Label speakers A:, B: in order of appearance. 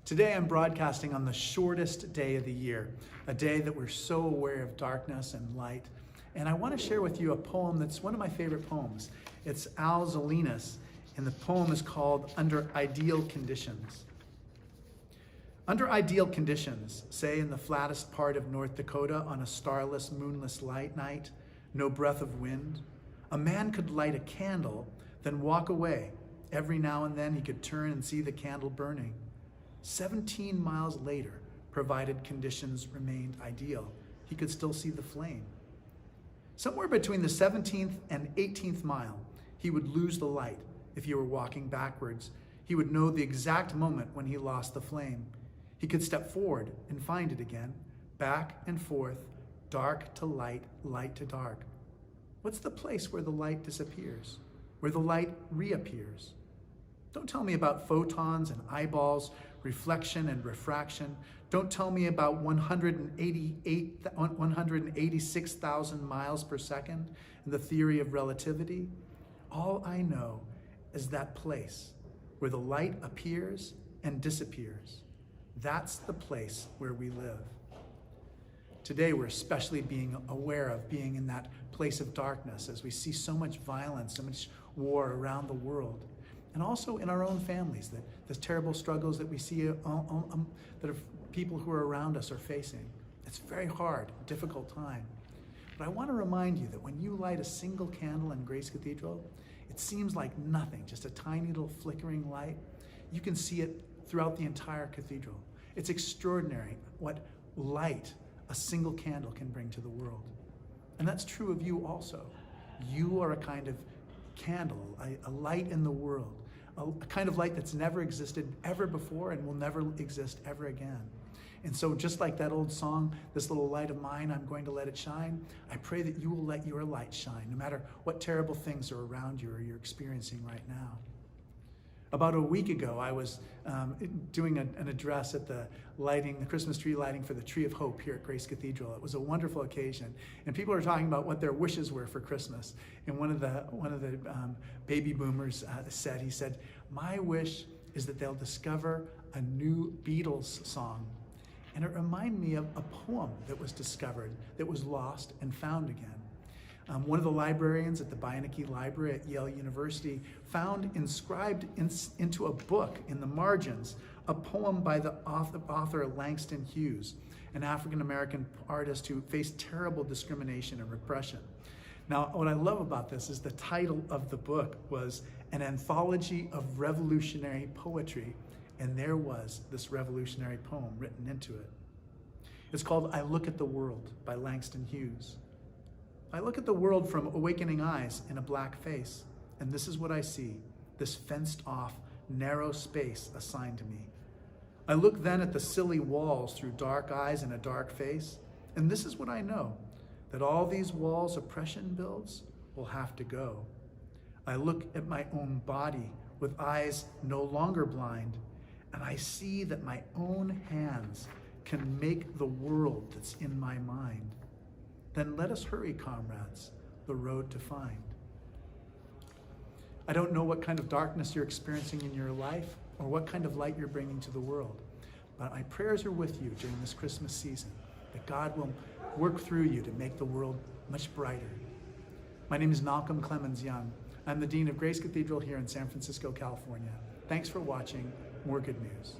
A: Today I'm broadcasting on the shortest day of the year, a day that we're so aware of darkness and light. And I want to share with you a poem that's one of my favorite poems. It's Al Zelena's, and the poem is called Under Ideal Conditions. Under ideal conditions, say in the flattest part of North Dakota on a starless, moonless light night, no breath of wind, a man could light a candle, then walk away. Every now and then he could turn and see the candle burning. 17 miles later, provided conditions remained ideal, he could still see the flame. Somewhere between the 17th and 18th mile, he would lose the light. If he were walking backwards, he would know the exact moment when he lost the flame. He could step forward and find it again, back and forth, dark to light, light to dark. What's the place where the light disappears, where the light reappears? Don't tell me about photons and eyeballs, reflection and refraction. Don't tell me about 186,000 miles per second and the theory of relativity. All I know is that place where the light appears and disappears. That's the place where we live. Today, we're especially being aware of being in that place of darkness as we see so much violence, so much war around the world. And also in our own families, that the terrible struggles that we see that are people who are around us are facing. It's very hard, difficult time. But I want to remind you that when you light a single candle in Grace Cathedral, it seems like nothing, just a tiny little flickering light. You can see it throughout the entire cathedral. It's extraordinary what light a single candle can bring to the world. And that's true of you also. You are a kind of candle, a light in the world, a kind of light that's never existed ever before and will never exist ever again. And so just like that old song, this little light of mine, I'm going to let it shine, I pray that you will let your light shine, no matter what terrible things are around you or you're experiencing right now. About a week ago, I was doing an address at the Christmas tree lighting for the Tree of Hope here at Grace Cathedral. It was a wonderful occasion, and people were talking about what their wishes were for Christmas. And one of the baby boomers said, he said, "My wish is that they'll discover a new Beatles song." And it reminded me of a poem that was discovered, that was lost and found again. One of the librarians at the Beinecke Library at Yale University found inscribed into a book in the margins a poem by the author Langston Hughes, an African-American artist who faced terrible discrimination and repression. Now, what I love about this is the title of the book was An Anthology of Revolutionary Poetry, and there was this revolutionary poem written into it. It's called I Look at the World by Langston Hughes. I look at the world from awakening eyes in a black face, and this is what I see, this fenced-off, narrow space assigned to me. I look then at the silly walls through dark eyes and a dark face, and this is what I know, that all these walls oppression builds will have to go. I look at my own body with eyes no longer blind, and I see that my own hands can make the world that's in my mind. Then let us hurry, comrades, the road to find. I don't know what kind of darkness you're experiencing in your life or what kind of light you're bringing to the world, but my prayers are with you during this Christmas season, that God will work through you to make the world much brighter. My name is Malcolm Clemens Young. I'm the Dean of Grace Cathedral here in San Francisco, California. Thanks for watching. More good news.